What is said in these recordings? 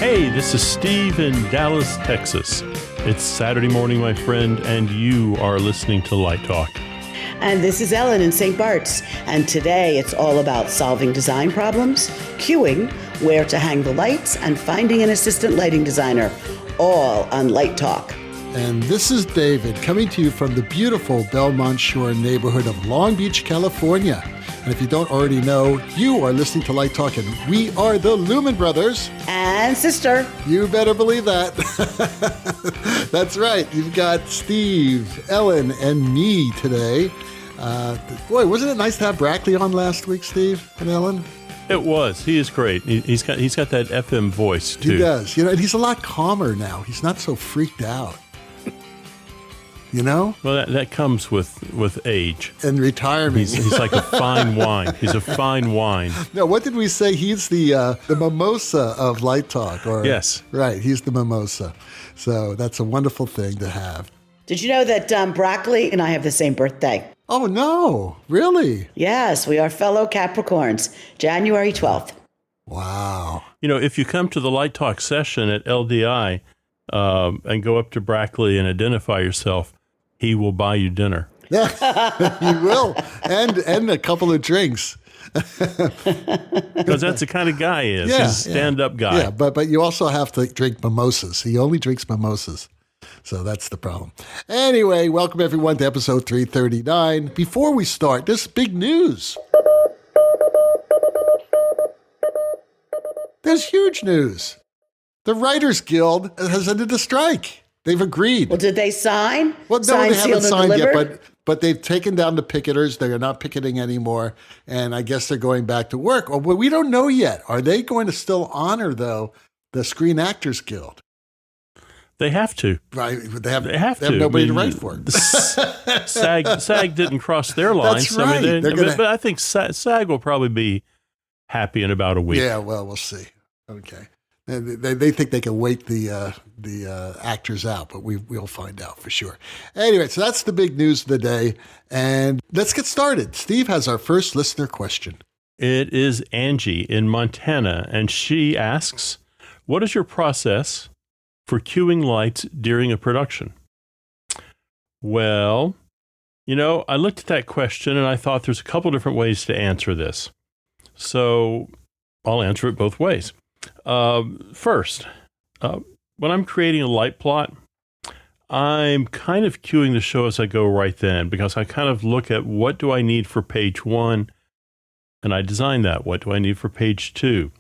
Hey, this is Steve in Dallas, Texas. It's Saturday morning, my friend, and you are listening to Light Talk. And this is Ellen in St. Bart's. And today it's all about solving design problems, queuing, where to hang the lights, and finding an assistant lighting designer, all on Light Talk. And this is David coming to you from the beautiful Belmont Shore neighborhood of Long Beach, California. And if you don't already know, you are listening to Light Talk, and we are the Lumen Brothers. And sister. You better believe that. That's right. You've got Steve, Ellen, and me today. Boy, wasn't it nice to have Brackley on last week, Steve and Ellen? It was. He is great. He's got that FM voice, too. He does. You know, and he's a lot calmer now. He's not so freaked out. You know? Well, that comes with age. And retirement. He's like a fine wine. He's a fine wine. No, what did we say? He's the mimosa of Light Talk. Yes. Right, he's the mimosa. So that's a wonderful thing to have. Did you know that Brackley and I have the same birthday? Oh, no. Really? Yes, we are fellow Capricorns, January 12th. Wow. You know, if you come to the Light Talk session at LDI and go up to Brackley and identify yourself, he will buy you dinner. He will. And a couple of drinks. Because that's the kind of guy he is. Yeah, He's a stand-up guy. Yeah, but you also have to drink mimosas. He only drinks mimosas. So that's the problem. Anyway, welcome everyone to episode 339. Before we start, there's big news. There's huge news. The Writers Guild has ended the strike. They've agreed. Well, did they sign? Well, no, Signed, they haven't sealed, and signed yet, delivered? but they've taken down the picketers. They are not picketing anymore, and I guess they're going back to work. Well, we don't know yet. Are they going to still honor, though, the Screen Actors Guild? They have to. Right? They have to. nobody to write for. SAG didn't cross their lines. That's right. But I think SAG will probably be happy in about a week. Yeah, well, we'll see. Okay. They think they can wait the actors out, but we'll find out for sure. Anyway, so that's the big news of the day, and let's get started. Steve has our first listener question. It is Angie in Montana, and she asks, what is your process for cueing lights during a production? Well, you know, I looked at that question, and I thought there's a couple different ways to answer this. So I'll answer it both ways. First, when I'm creating a light plot, I'm kind of cueing the show as I go right then, because I kind of look at what do I need for page 1, and I design that. What do I need for page 2?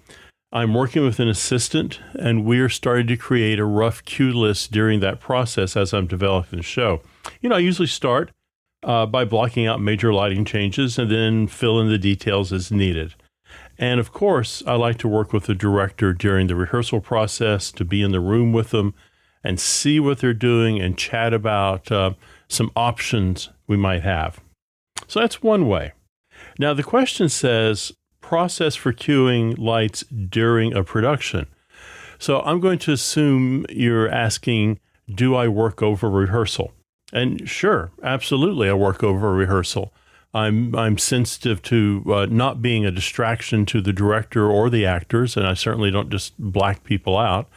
I'm working with an assistant, and we're starting to create a rough cue list during that process as I'm developing the show. You know, I usually start by blocking out major lighting changes and then fill in the details as needed. And of course, I like to work with the director during the rehearsal process, to be in the room with them and see what they're doing and chat about some options we might have. So that's one way. Now, the question says, process for cueing lights during a production. So I'm going to assume you're asking, do I work over rehearsal? And sure, absolutely, I work over rehearsal. I'm sensitive to not being a distraction to the director or the actors, and I certainly don't just black people out.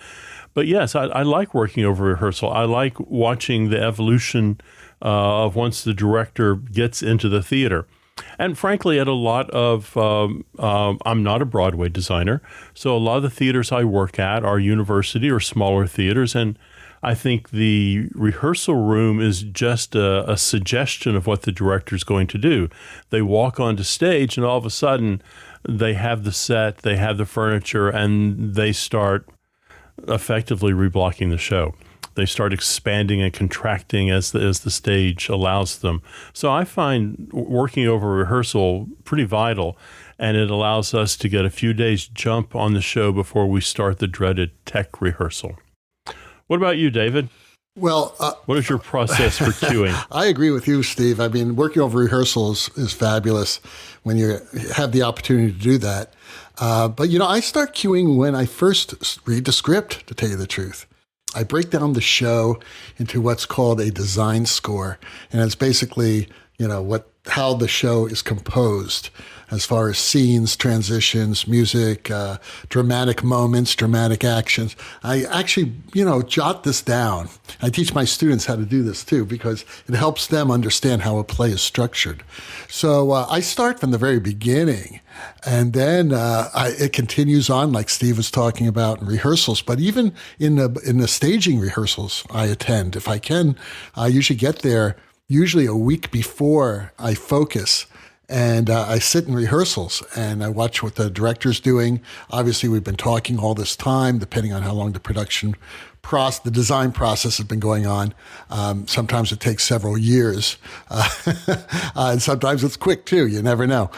But yes, I like working over rehearsal. I like watching the evolution of once the director gets into the theater. And frankly, at a lot of, I'm not a Broadway designer, so a lot of the theaters I work at are university or smaller theaters, and I think the rehearsal room is just a suggestion of what the director's going to do. They walk onto stage, and all of a sudden, they have the set, they have the furniture, and they start effectively reblocking the show. They start expanding and contracting as the stage allows them. So I find working over rehearsal pretty vital, and it allows us to get a few days jump on the show before we start the dreaded tech rehearsal. What about you, David? Well, what is your process for cueing? I agree with you, Steve. I mean, working over rehearsals is fabulous when you have the opportunity to do that. But, you know, I start cueing when I first read the script, to tell you the truth. I break down the show into what's called a design score. And it's basically, you know, what how the show is composed as far as scenes, transitions, music, dramatic moments, dramatic actions. I actually, jot this down. I teach my students how to do this too, because it helps them understand how a play is structured. So I start from the very beginning, and then it continues on, like Steve was talking about, in rehearsals. But even in the staging rehearsals I attend, if I can, I usually get there usually a week before I focus. And I sit in rehearsals and I watch what the director's doing. Obviously, we've been talking all this time, depending on how long the design process has been going on. Sometimes it takes several years, and sometimes it's quick too. You never know.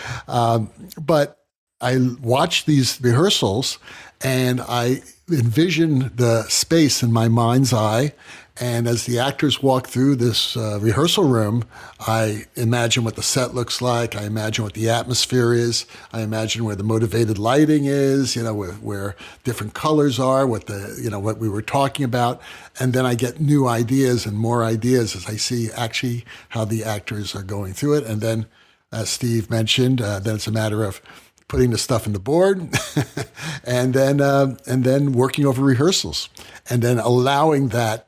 But I watch these rehearsals and I envision the space in my mind's eye. And as the actors walk through this rehearsal room, I imagine what the set looks like. I imagine what the atmosphere is. I imagine where the motivated lighting is, where different colors are, what we were talking about. And then I get new ideas and more ideas as I see actually how the actors are going through it. And then, as Steve mentioned, then it's a matter of putting the stuff in the board and then working over rehearsals and then allowing that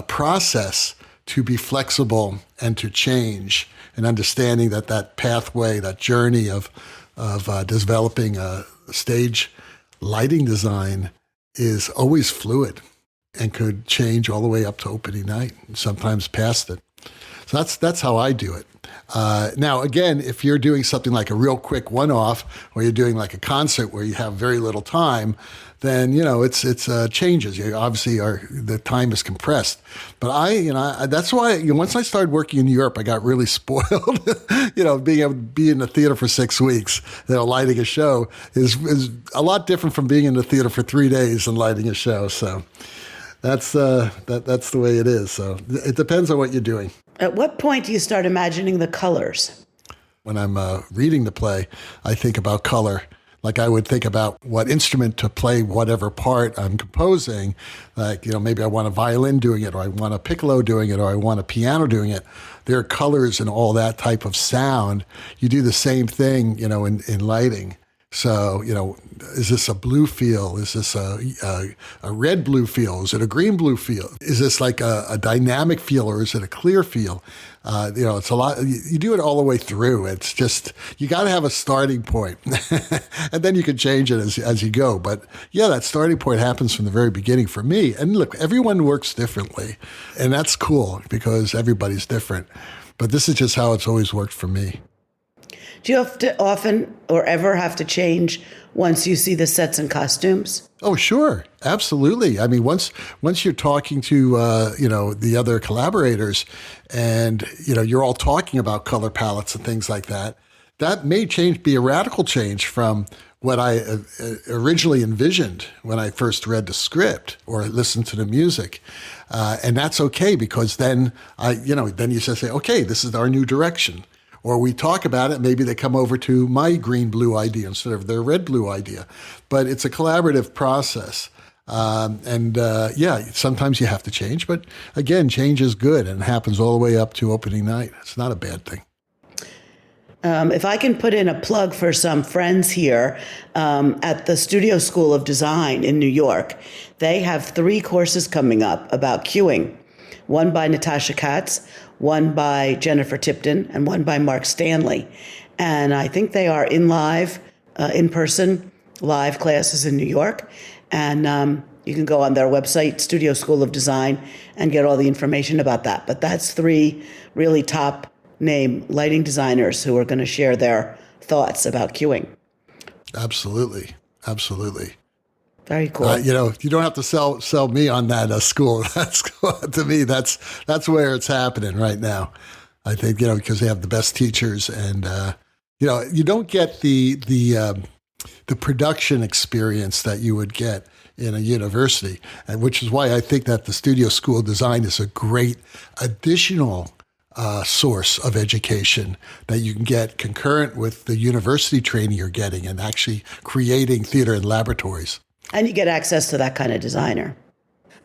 process to be flexible and to change, and understanding that pathway, that journey of developing a stage lighting design is always fluid and could change all the way up to opening night, and sometimes past it. So that's how I do it. Now, again, if you're doing something like a real quick one-off, or you're doing like a concert where you have very little time, then it's changes. You obviously the time is compressed. But that's why once I started working in Europe, I got really spoiled. Being able to be in the theater for 6 weeks, lighting a show is a lot different from being in the theater for 3 days and lighting a show. So that's the way it is. So it depends on what you're doing. At what point do you start imagining the colors? When I'm reading the play, I think about color. Like I would think about what instrument to play whatever part I'm composing. Like, maybe I want a violin doing it, or I want a piccolo doing it, or I want a piano doing it. There are colors and all that type of sound. You do the same thing, in lighting. So, is this a blue feel? Is this a red blue feel? Is it a green blue feel? Is this like a dynamic feel, or is it a clear feel? It's a lot. You do it all the way through. It's just, you got to have a starting point and then you can change it as you go. But yeah, that starting point happens from the very beginning for me. And look, everyone works differently, and that's cool because everybody's different. But this is just how it's always worked for me. Do you have to often or ever have to change once you see the sets and costumes? Oh, sure. Absolutely. I mean, once you're talking to, the other collaborators and, you're all talking about color palettes and things like that, that may be a radical change from what I originally envisioned when I first read the script or listened to the music. And that's okay, because then then you say, okay, this is our new direction. Or we talk about it, maybe they come over to my green-blue idea instead of their red-blue idea. But it's a collaborative process. Sometimes you have to change. But again, change is good, and it happens all the way up to opening night. It's not a bad thing. If I can put in a plug for some friends here at the Studio School of Design in New York, they have 3 courses coming up about cueing. One by Natasha Katz, one by Jennifer Tipton, and one by Mark Stanley. And I think they are in-person live classes in New York. And you can go on their website, Studio School of Design, and get all the information about that. But that's 3 really top name lighting designers who are going to share their thoughts about cueing. Absolutely. Very cool. You don't have to sell me on that school. That's to me. That's where it's happening right now. I think because they have the best teachers, and you don't get the production experience that you would get in a university, and which is why I think that the Studio School of Design is a great additional source of education that you can get concurrent with the university training you're getting and actually creating theater and laboratories. And you get access to that kind of designer.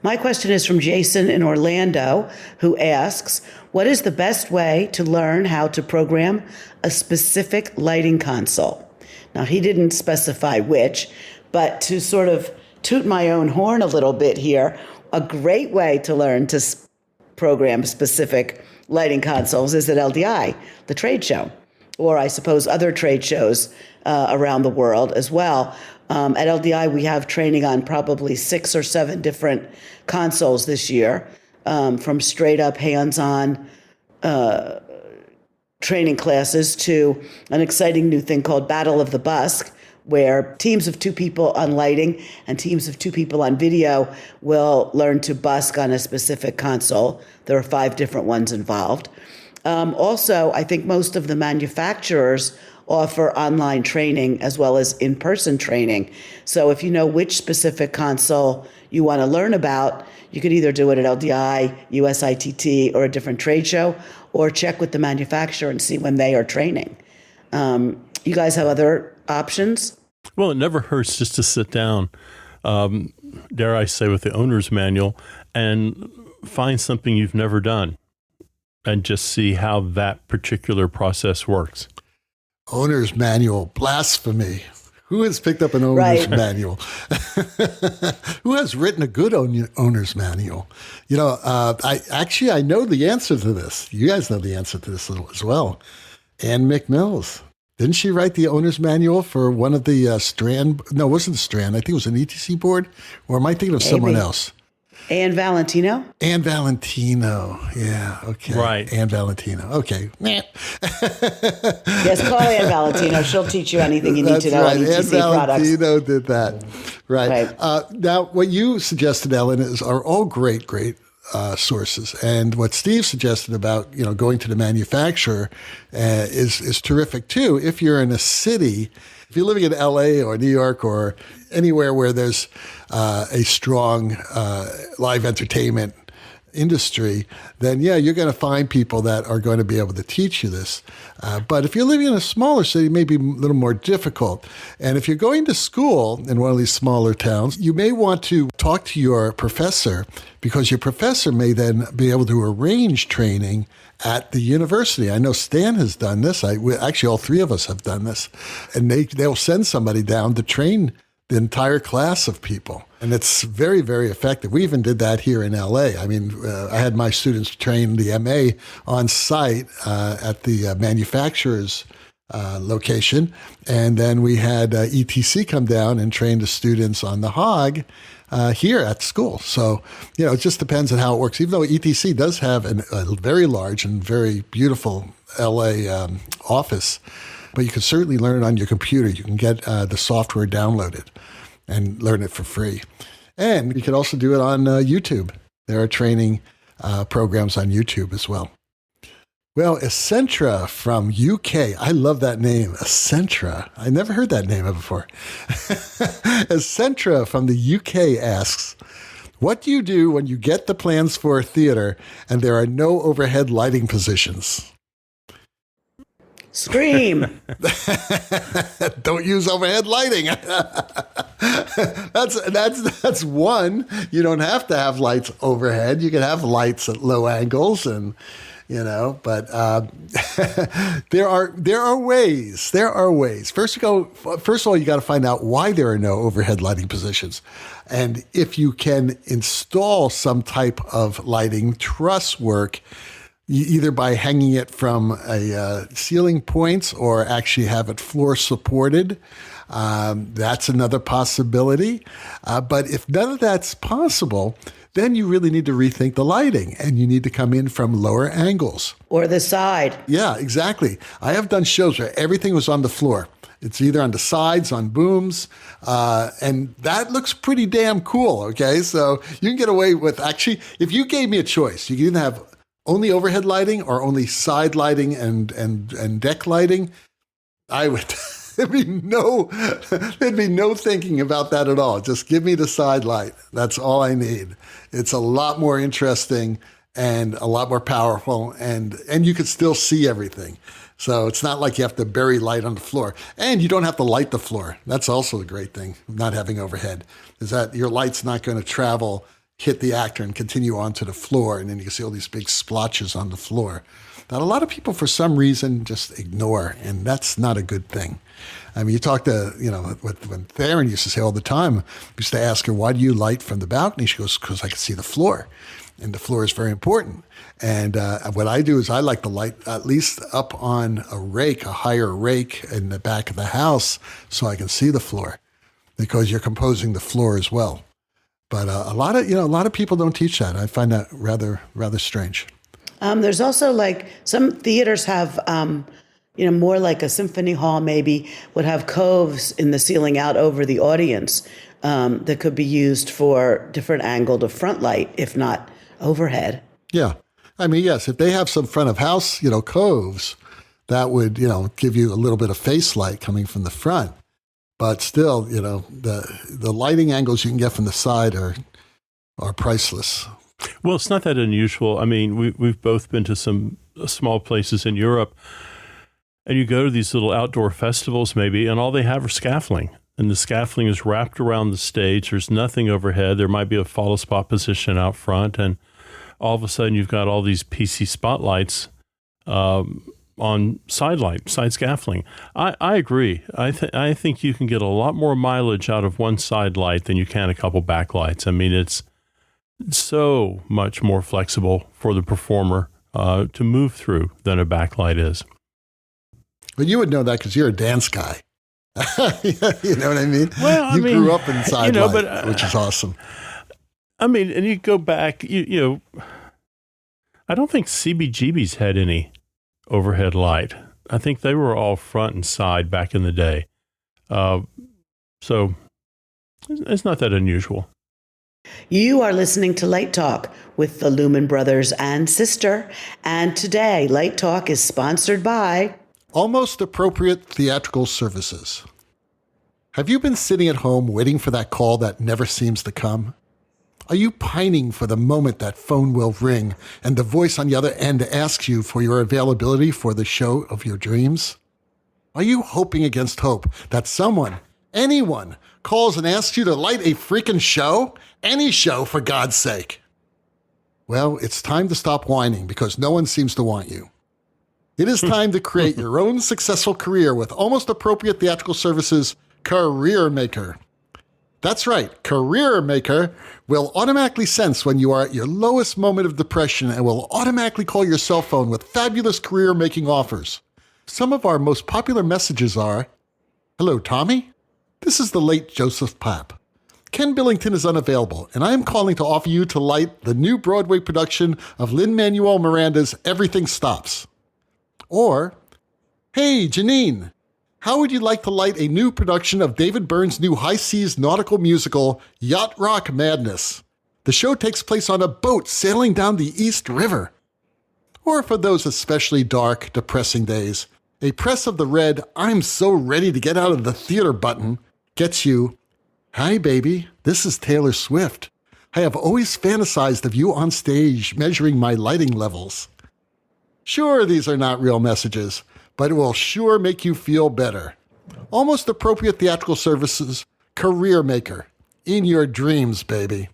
My question is from Jason in Orlando, who asks, what is the best way to learn how to program a specific lighting console? Now, he didn't specify which, but to sort of toot my own horn a little bit here, a great way to learn to program specific lighting consoles is at LDI, the trade show, or I suppose other trade shows around the world as well. At LDI, we have training on probably 6 or 7 different consoles this year, from straight up hands-on training classes to an exciting new thing called Battle of the Busk, where teams of 2 people on lighting and teams of 2 people on video will learn to busk on a specific console. There are 5 different ones involved. Also, I think most of the manufacturers offer online training as well as in-person training. So if you know which specific console you want to learn about, you could either do it at LDI, USITT, or a different trade show, or check with the manufacturer and see when they are training. You guys have other options? Well, it never hurts just to sit down, dare I say, with the owner's manual and find something you've never done and just see how that particular process works. Owner's manual, blasphemy. Who has picked up an owner's manual? Who has written a good owner's manual? You know, I know the answer to this. You guys know the answer to this as well. Ann McMills. Didn't she write the owner's manual for one of the Strand? No, it wasn't Strand. I think it was an ETC board. Or am I thinking of someone else? Ann Valentino? Ann Valentino. Yeah, okay. Right. Ann Valentino. Okay. Yes, call Ann Valentino. She'll teach you anything you need to know on ETC Ann products. Valentino did that. Right. Now, what you suggested, Ellen, are all great sources. And what Steve suggested about, going to the manufacturer is terrific too. If you're in a city, if you're living in LA or New York or anywhere where there's a strong live entertainment industry, then you're going to find people that are going to be able to teach you this. But if you're living in a smaller city, it may be a little more difficult. And if you're going to school in one of these smaller towns, you may want to talk to your professor, because your professor may then be able to arrange training at the university. I know Stan has done this. Actually, all 3 of us have done this. And they'll send somebody down to train the entire class of people. And it's very, very effective. We even did that here in LA. I mean, I had my students train the MA on site at the manufacturer's location. And then we had ETC come down and train the students on the HOG here at school. So, it just depends on how it works. Even though ETC does have a very large and very beautiful LA office, but you can certainly learn it on your computer. You can get the software downloaded and learn it for free. And you can also do it on YouTube. There are training programs on YouTube as well. Well, Essentra from UK. I love that name, Essentra. I never heard that name before. Essentra from the UK asks, what do you do when you get the plans for a theater and there are no overhead lighting positions? Scream. Don't use overhead lighting. That's one. You don't have to have lights overhead. You can have lights at low angles but there are ways. There are ways. First of all, you got to find out why there are no overhead lighting positions. And if you can install some type of lighting truss work, either by hanging it from a ceiling points or actually have it floor supported. That's another possibility. But if none of that's possible, then you really need to rethink the lighting and you need to come in from lower angles. Or the side. Yeah, exactly. I have done shows where everything was on the floor. It's either on the sides, on booms, and that looks pretty damn cool, okay? So you can get away with, actually, if you gave me a choice, you can either have only overhead lighting or only side lighting and deck lighting, I would... There'd be no thinking about that at all. Just give me the side light. That's all I need. It's a lot more interesting and a lot more powerful, and you can still see everything. So it's not like you have to bury light on the floor. And you don't have to light the floor. That's also a great thing, not having overhead, is that your light's not going to travel hit the actor and continue onto the floor. And then you can see all these big splotches on the floor that a lot of people, for some reason, just ignore. And that's not a good thing. I mean, you talk to, when Theron used to say all the time, I used to ask her, why do you light from the balcony? She goes, because I can see the floor. And the floor is very important. And what I do is I like to light at least up on a rake, a higher rake in the back of the house so I can see the floor, because you're composing the floor as well. But a lot of people don't teach that. I find that rather strange. There's also some theaters have, more like a symphony hall maybe would have coves in the ceiling out over the audience that could be used for different angled of front light, if not overhead. Yeah. I mean, yes, if they have some front of house, coves, that would, give you a little bit of face light coming from the front. But still, the lighting angles you can get from the side are priceless. Well, it's not that unusual. I mean, we've both been to some small places in Europe, and you go to these little outdoor festivals maybe, and all they have are scaffolding. And the scaffolding is wrapped around the stage. There's nothing overhead. There might be a follow spot position out front, and all of a sudden you've got all these PC spotlights on side scaffolding. I agree. I think you can get a lot more mileage out of one side light than you can a couple backlights. I mean, it's so much more flexible for the performer to move through than a backlight is. But you would know that because you're a dance guy. You know what I mean? Well, you grew up in side light, which is awesome. I mean, and you go back, I don't think CBGB's had any overhead light. I think they were all front and side back in the day. So it's not that unusual. You are listening to Light Talk with the Lumen Brothers and sister. And today, Light Talk is sponsored by Almost Appropriate Theatrical Services. Have you been sitting at home waiting for that call that never seems to come? Are you pining for the moment that phone will ring and the voice on the other end asks you for your availability for the show of your dreams? Are you hoping against hope that someone, anyone, calls and asks you to light a freaking show? Any show, for God's sake. Well, it's time to stop whining because no one seems to want you. It is time to create your own successful career with Almost Appropriate Theatrical Services Career Maker. That's right, Career Maker will automatically sense when you are at your lowest moment of depression and will automatically call your cell phone with fabulous career-making offers. Some of our most popular messages are, "Hello, Tommy? This is the late Joseph Papp. Ken Billington is unavailable, and I am calling to offer you to light the new Broadway production of Lin-Manuel Miranda's Everything Stops." Or, "Hey, Janine, how would you like to light a new production of David Byrne's new high seas nautical musical, Yacht Rock Madness? The show takes place on a boat sailing down the East River." Or for those especially dark, depressing days, a press of the red "I'm so ready to get out of the theater" button gets you, "Hi, baby, this is Tayler Swift. I have always fantasized of you on stage measuring my lighting levels." Sure, these are not real messages, but it will sure make you feel better. Almost Appropriate Theatrical Services, Career Maker. In your dreams, baby.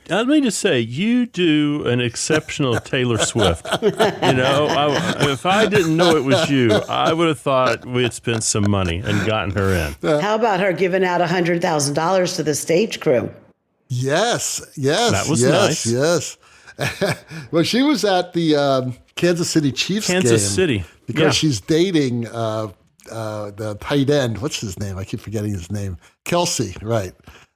Let me just say, you do an exceptional Tayler Swift. If I didn't know it was you, I would have thought we had spent some money and gotten her in. How about her giving out $100,000 to the stage crew? Yes. That was nice. Yes. Well, she was at the Kansas City Chiefs game. Kansas City. Because she's dating the tight end. What's his name? I keep forgetting his name. Kelsey, right.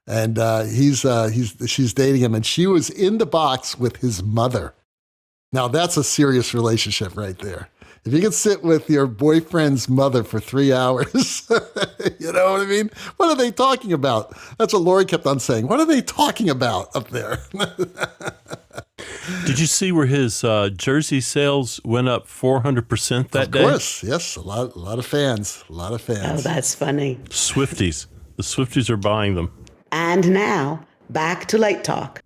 And she's dating him, and she was in the box with his mother. Now, that's a serious relationship right there. If you can sit with your boyfriend's mother for 3 hours, you know what I mean? What are they talking about? That's what Lori kept on saying. What are they talking about up there? Did you see where his jersey sales went up 400% that day? Of course, yes. A lot of fans. Oh, that's funny. Swifties. The Swifties are buying them. And now, back to Light Talk.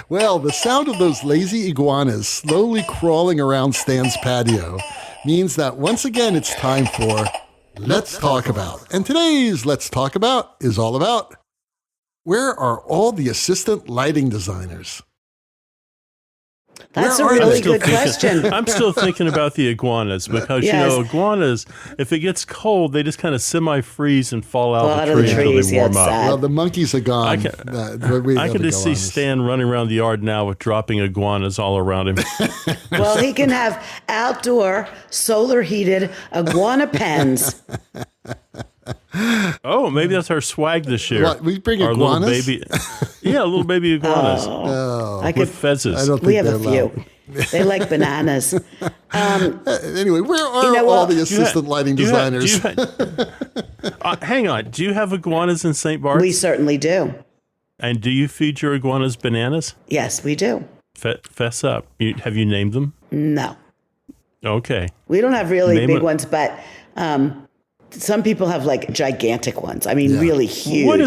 Well, the sound of those lazy iguanas slowly crawling around Stan's patio means that once again it's time for Let's Talk About. And today's Let's Talk About is all about, where are all the assistant lighting designers? That's a really good thinking, question. I'm still thinking about the iguanas because, iguanas, if it gets cold, they just kind of semi-freeze and fall out of the tree until they warm up. Well, the monkeys are gone. I can just see Stan running around the yard now with dropping iguanas all around him. Well, he can have outdoor solar-heated iguana pens. Oh, maybe that's our swag this year. What, we bring our iguanas? Little baby iguanas with fezzes. I don't think We have a allowed. few. They like bananas. Anyway, where are all the assistant lighting designers? Hang on. Do you have iguanas in St. Bart's? We certainly do. And do you feed your iguanas bananas? Yes, we do. Fess up. Have you named them? No. Okay. We don't have really big ones, but some people have like gigantic ones. I mean, really huge. What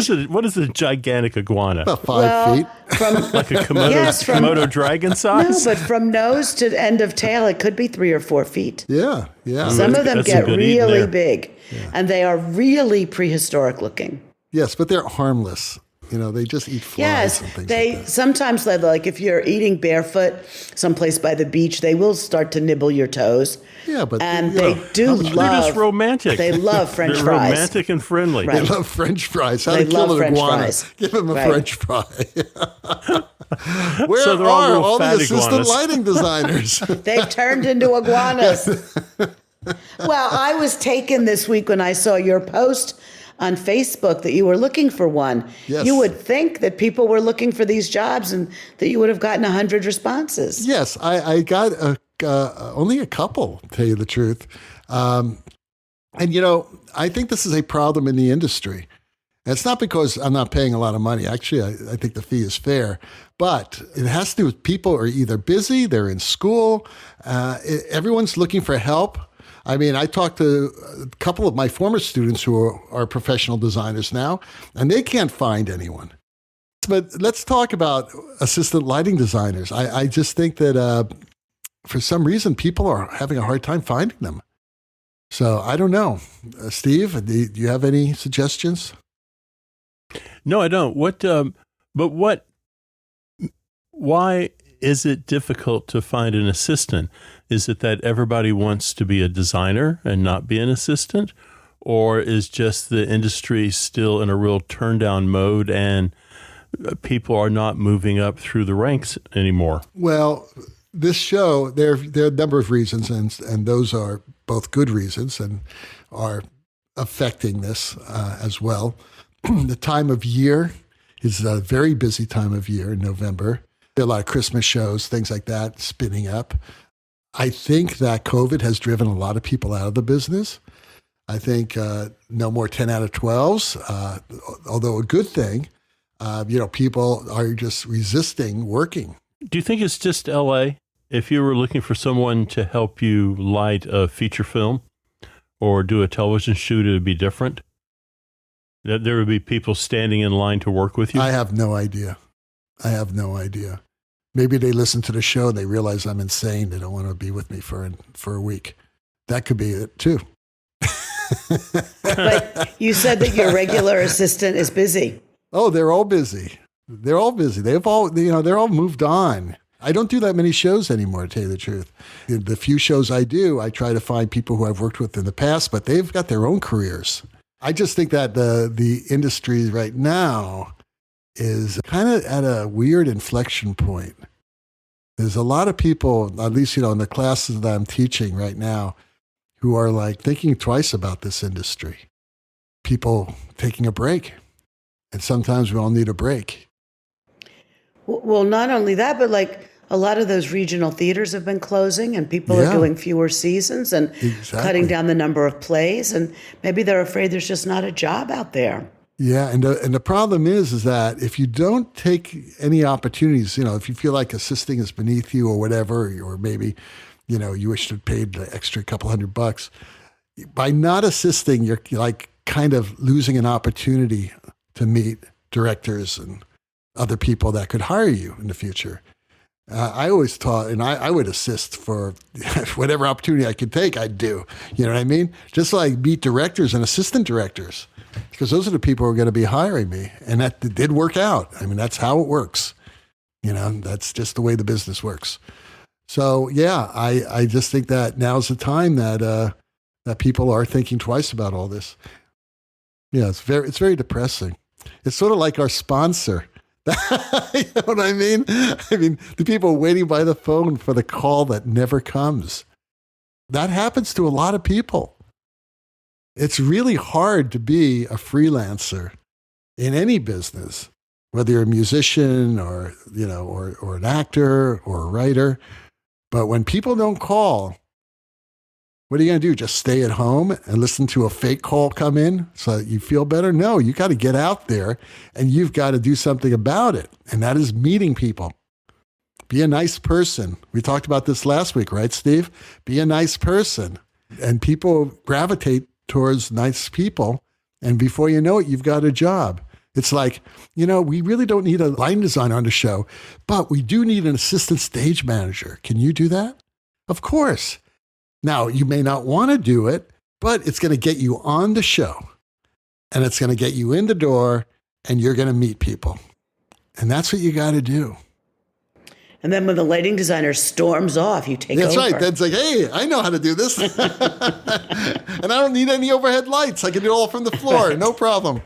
is a gigantic iguana? About 5 feet. From Like a Komodo dragon size? No, but from nose to end of tail, it could be 3 or 4 feet. Yeah. Some of them That's get some good eating really there. big, and they are really prehistoric looking. Yes, but they're harmless. They just eat flies and things like that. Sometimes, like if you're eating barefoot someplace by the beach, they will start to nibble your toes. Yeah, but they do love. They're just romantic. They love French They're fries. romantic and friendly. Right. They love French fries. How They to kill love an French iguana? fries. Give him a Right. French fry. Where So they're are all all the fat assistant iguanas. lighting designers? They've turned into iguanas. Well, I was taken this week when I saw your post on Facebook that you were looking for one. Yes. You would think that people were looking for these jobs and that you would have gotten 100 responses. Yes, I got only a couple, to tell you the truth. And, I think this is a problem in the industry. And it's not because I'm not paying a lot of money. Actually, I think the fee is fair. But it has to do with people are either busy, they're in school, everyone's looking for help. I mean, I talked to a couple of my former students who are professional designers now, and they can't find anyone. But let's talk about assistant lighting designers. I just think that for some reason, people are having a hard time finding them. So I don't know. Steve, do you have any suggestions? No, I don't. Why is it difficult to find an assistant? Is it that everybody wants to be a designer and not be an assistant? Or is just the industry still in a real turn down mode and people are not moving up through the ranks anymore? Well, this show, there are a number of reasons, and those are both good reasons and are affecting this as well. The time of year is a very busy time of year in November. There are a lot of Christmas shows, things like that, spinning up. I think that COVID has driven a lot of people out of the business. I think no more 10 out of 12s, although a good thing. People are just resisting working. Do you think it's just LA? If you were looking for someone to help you light a feature film or do a television shoot, it would be different? That there would be people standing in line to work with you? I have no idea. Maybe they listen to the show and they realize I'm insane. They don't want to be with me for a week. That could be it too. But you said that your regular assistant is busy. Oh, they're all busy. They're all moved on. I don't do that many shows anymore, to tell you the truth. The few shows I do, I try to find people who I've worked with in the past, but they've got their own careers. I just think that the industry right now is kind of at a weird inflection point. There's a lot of people, at least, in the classes that I'm teaching right now, who are like thinking twice about this industry. People taking a break. And sometimes we all need a break. Well, not only that, but like a lot of those regional theaters have been closing and people are doing fewer seasons and cutting down the number of plays. And maybe they're afraid there's just not a job out there. Yeah, and the problem is that if you don't take any opportunities, if you feel like assisting is beneath you or whatever, or maybe, you wish you'd paid the extra couple $100, by not assisting, you're like kind of losing an opportunity to meet directors and other people that could hire you in the future. I always taught, and I would assist for whatever opportunity I could take, I'd do. You know what I mean? Just like meet directors and assistant directors, because those are the people who are going to be hiring me. And that did work out. I mean, that's how it works. You know, that's just the way the business works. So, yeah, I just think that now's the time that that people are thinking twice about all this. Yeah, it's very depressing. It's sort of like our sponsor. You know what I mean? I mean, the people waiting by the phone for the call that never comes. That happens to a lot of people. It's really hard to be a freelancer in any business, whether you're a musician or, you know, or an actor or a writer. But when people don't call, what are you going to do? Just stay at home and listen to a fake call come in so that you feel better? No, you got to get out there and you've got to do something about it. And that is meeting people. Be a nice person. We talked about this last week, right, Steve? Be a nice person. And people gravitate towards nice people. And before you know it, you've got a job. It's like, you know, we really don't need a line designer on the show, but we do need an assistant stage manager. Can you do that? Of course. Now, you may not want to do it, but it's going to get you on the show and it's going to get you in the door and you're going to meet people. And that's what you got to do. And then when the lighting designer storms off, you take over. That's right. That's like, hey, I know how to do this. And I don't need any overhead lights. I can do it all from the floor. No problem.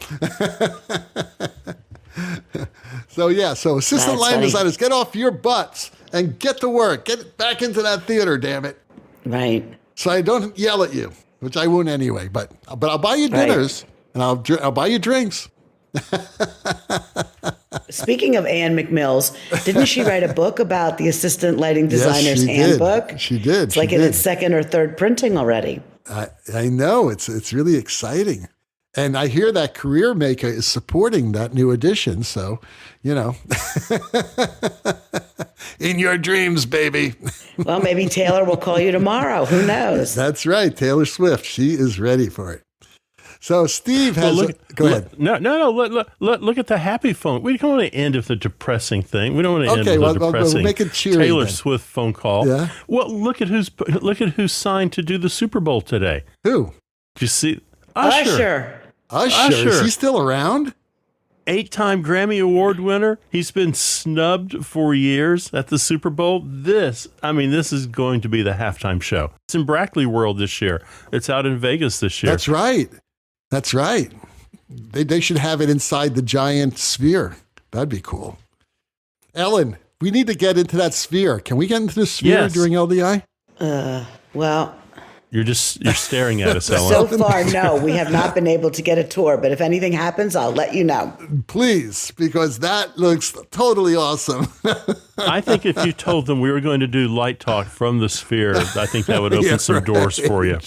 So, yeah. So assistant lighting designers, get off your butts and get to work. Get back into that theater, damn it. Right. So I don't yell at you, which I won't anyway. But I'll buy you dinners and I'll buy you drinks. Speaking of Ann McMills, didn't she write a book about the assistant lighting designer's handbook? She did. It's like in its second or third printing already. I know. It's really exciting. And I hear that Career Maker is supporting that new edition. So, you know, in your dreams, baby. Well, maybe Tayler will call you tomorrow. Who knows? That's right. Tayler Swift. She is ready for it. So Steve has. Go ahead. No. Look at the happy phone. We don't want to end with the depressing thing. We don't want to end with the depressing we'll make it cheery Tayler then. Swift phone call. Yeah. Well, look at who's signed to do the Super Bowl today. Who? Did you see Usher? Is he still around? 8-time Grammy Award winner. He's been snubbed for years at the Super Bowl. This is going to be the halftime show. It's in Brackley World this year. It's out in Vegas this year. That's right. They should have it inside the giant sphere. That'd be cool. Ellen, we need to get into that sphere. Can we get into the sphere during LDI? Well, You're staring at us, Ellen. so far, no, we have not been able to get a tour, but if anything happens, I'll let you know. Please, because that looks totally awesome. I think if you told them we were going to do light talk from the sphere, I think that would open some doors for you.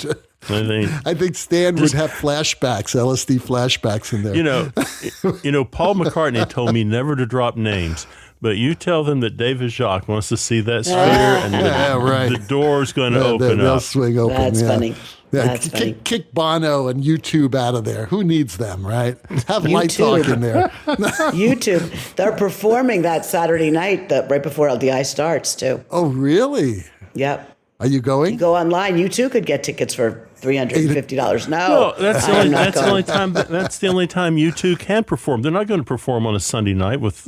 I think Stan would have flashbacks, LSD flashbacks in there. You know, Paul McCartney told me never to drop names. But you tell them that David Jacques wants to see that sphere, and the door's going to open up. They'll swing open. That's funny. Yeah, That's funny. Kick Bono and YouTube out of there. Who needs them, right? Have light talk in there. YouTube. They're performing that Saturday night right before LDI starts, too. Oh, really? Yep. Are you going? You go online. You, too, could get tickets for $350. No, that's the only time you two can perform. They're not going to perform on a Sunday night with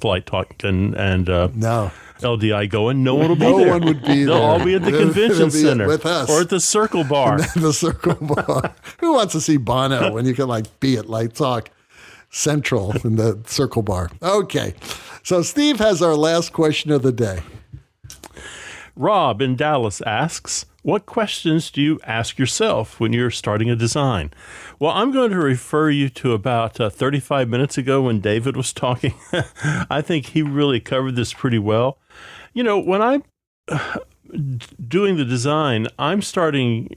light talk and no. LDI going. No one will be there. No one would be there. They'll all be at the convention center with us. or at the Circle Bar. The Circle Bar. Who wants to see Bono when you can be at Light Talk Central in the Circle Bar? Okay. So Steve has our last question of the day. Rob in Dallas asks, what questions do you ask yourself when you're starting a design? Well, I'm going to refer you to about 35 minutes ago when David was talking. I think he really covered this pretty well. You know, when I'm doing the design, I'm starting,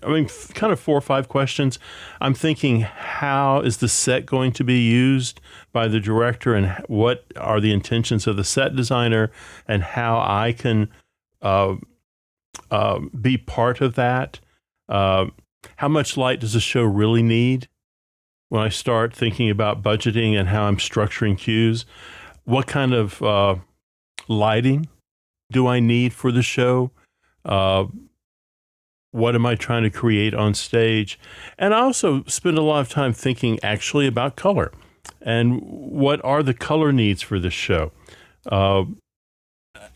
kind of 4 or 5 questions. I'm thinking, how is the set going to be used by the director, and what are the intentions of the set designer, and how I can be part of that. How much light does the show really need? When I start thinking about budgeting and how I'm structuring cues, what kind of lighting do I need for the show? What am I trying to create on stage? And I also spend a lot of time thinking actually about color and what are the color needs for this show. And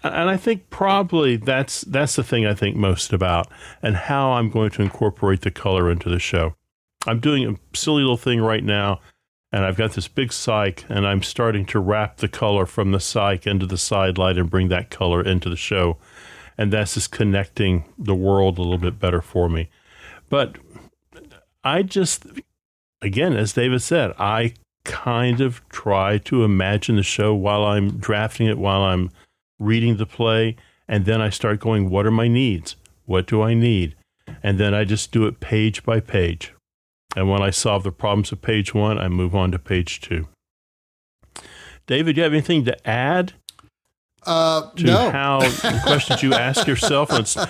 I think probably that's the thing I think most about, and how I'm going to incorporate the color into the show. I'm doing a silly little thing right now, and I've got this big cyc, and I'm starting to wrap the color from the cyc into the side light and bring that color into the show. And that's just connecting the world a little bit better for me. But I just, again, as David said, I kind of try to imagine the show while I'm drafting it, while I'm reading the play, and then I start going, what are my needs? What do I need? And then I just do it page by page. And when I solve the problems of page 1, I move on to page 2. David, do you have anything to add? No. How the questions you ask yourself?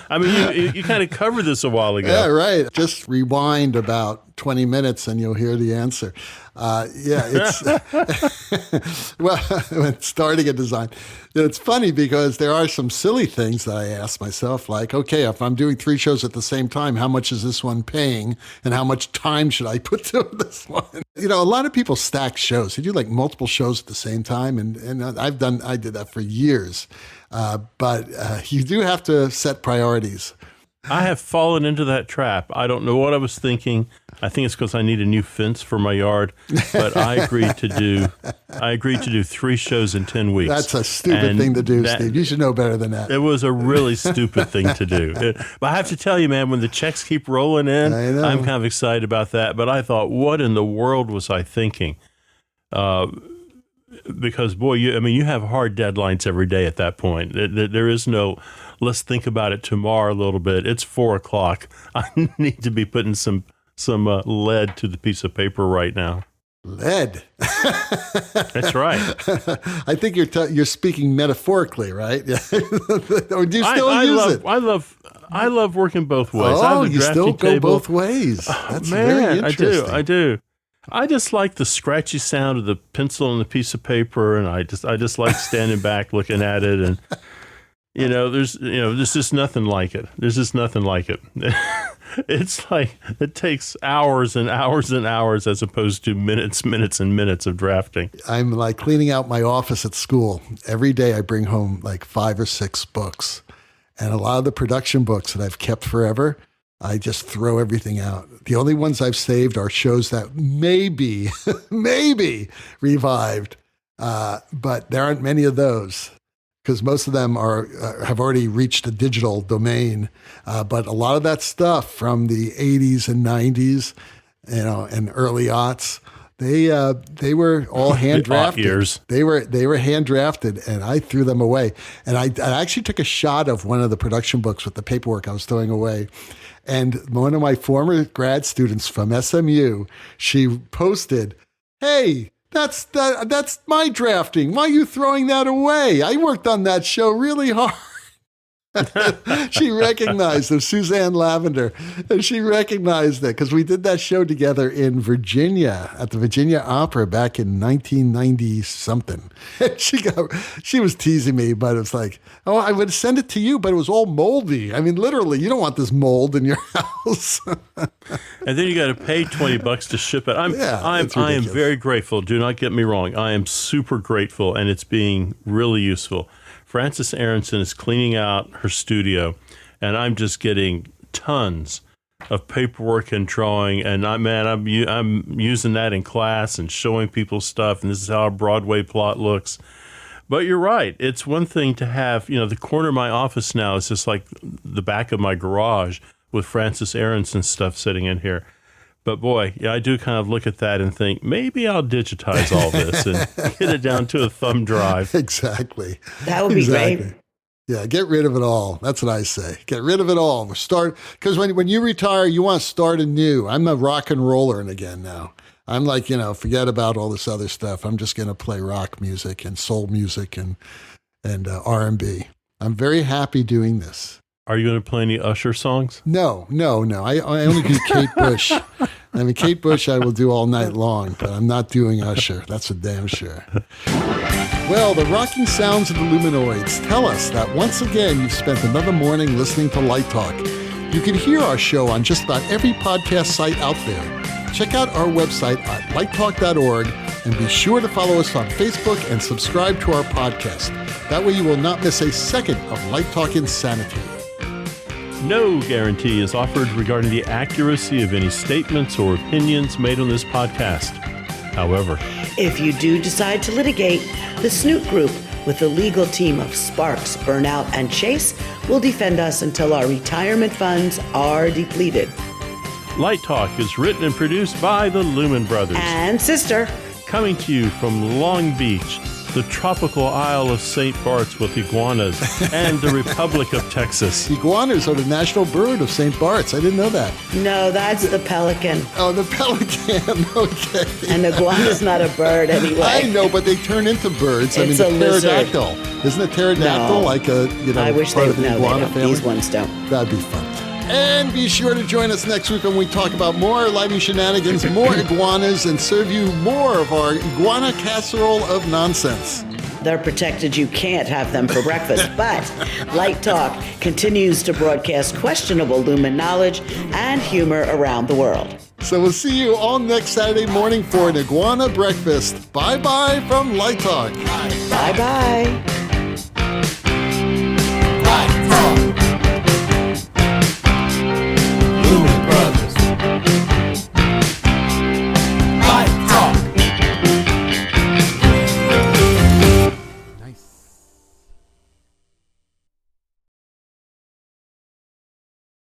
I mean, you kind of covered this a while ago. Yeah, right. Just rewind about 20 minutes and you'll hear the answer. It's well, when starting a design, it's funny because there are some silly things that I ask myself, like, okay, if I'm doing 3 shows at the same time, how much is this one paying, and how much time should I put to this one? A lot of people stack shows. They do like multiple shows at the same time, and I did that for years. But you do have to set priorities. I have fallen into that trap. I don't know what I was thinking. I think it's because I need a new fence for my yard. But I agreed to do 3 shows in 10 weeks. That's a stupid thing to do, Steve. You should know better than that. It was a really stupid thing to do. But I have to tell you, man, when the checks keep rolling in, I'm kind of excited about that. But I thought, what in the world was I thinking? Because, boy, you have hard deadlines every day at that point. There is no, let's think about it tomorrow a little bit. It's 4:00. I need to be putting some lead to the piece of paper right now. Lead. That's right. I think you're speaking metaphorically, right? Or do you still use it? I love working both ways. Oh, you still go both ways. That's very interesting. I do. I just like the scratchy sound of the pencil on the piece of paper, and I just like standing back looking at it, and there's just nothing like it. There's just nothing like it. It's like it takes hours and hours and hours as opposed to minutes and minutes of drafting. I'm like cleaning out my office at school. Every day I bring home like 5 or 6 books, and a lot of the production books that I've kept forever, I just throw everything out. The only ones I've saved are shows that maybe revived, but there aren't many of those because most of them have already reached a digital domain. But a lot of that stuff from the 80s and 90s, and early aughts, they were all hand drafted. Years. They were hand drafted, and I threw them away. And I actually took a shot of one of the production books with the paperwork I was throwing away. And one of my former grad students from SMU, she posted, "Hey, that's my drafting. Why are you throwing that away? I worked on that show really hard." She recognized it, Suzanne Lavender, and she recognized it because we did that show together in Virginia at the Virginia Opera back in 1990 something. She was teasing me, but it was like, "Oh, I would send it to you, but it was all moldy. I mean, literally, you don't want this mold in your house." And then you got to pay $20 to ship it. I am very grateful. Do not get me wrong. I am super grateful, and it's being really useful. Frances Aronson is cleaning out her studio, and I'm just getting tons of paperwork and drawing. And I'm using that in class and showing people stuff. And this is how a Broadway plot looks. But you're right. It's one thing to have, the corner of my office now is just like the back of my garage with Frances Aronson stuff sitting in here. But boy, I do kind of look at that and think, maybe I'll digitize all this and get it down to a thumb drive. Exactly. That would be great. Yeah, get rid of it all. That's what I say. Get rid of it all. Because when you retire, you want to start anew. I'm a rock and roller again now. I'm like, forget about all this other stuff. I'm just going to play rock music and soul music and R&B. I'm very happy doing this. Are you going to play any Usher songs? No. I only do Kate Bush. Kate Bush I will do all night long, but I'm not doing Usher. That's for damn sure. Well, the rocking sounds of the luminoids tell us that once again you've spent another morning listening to Light Talk. You can hear our show on just about every podcast site out there. Check out our website at lighttalk.org and be sure to follow us on Facebook and subscribe to our podcast. That way you will not miss a second of Light Talk insanity. No guarantee is offered regarding the accuracy of any statements or opinions made on this podcast. However, if you do decide to litigate, the Snoot Group, with the legal team of Sparks, Burnout, and Chase, will defend us until our retirement funds are depleted. Light Talk is written and produced by the Lumen Brothers. And sister. Coming to you from Long Beach, the tropical Isle of St. Bart's with iguanas, and the Republic of Texas. Iguanas are the national bird of St. Bart's. I didn't know that. No, that's the pelican. Oh, the pelican. Okay. An iguana's not a bird anyway. I know, but they turn into birds. It's the a lizard. pterodactyl. Isn't a pterodactyl like a, I wish part they of the would know. iguana family? These ones don't. That'd be fun. And be sure to join us next week when we talk about more lighting shenanigans, more iguanas, and serve you more of our iguana casserole of nonsense. They're protected. You can't have them for breakfast. But Light Talk continues to broadcast questionable Lumen knowledge and humor around the world. So we'll see you all next Saturday morning for an iguana breakfast. Bye-bye from Light Talk. Bye-bye.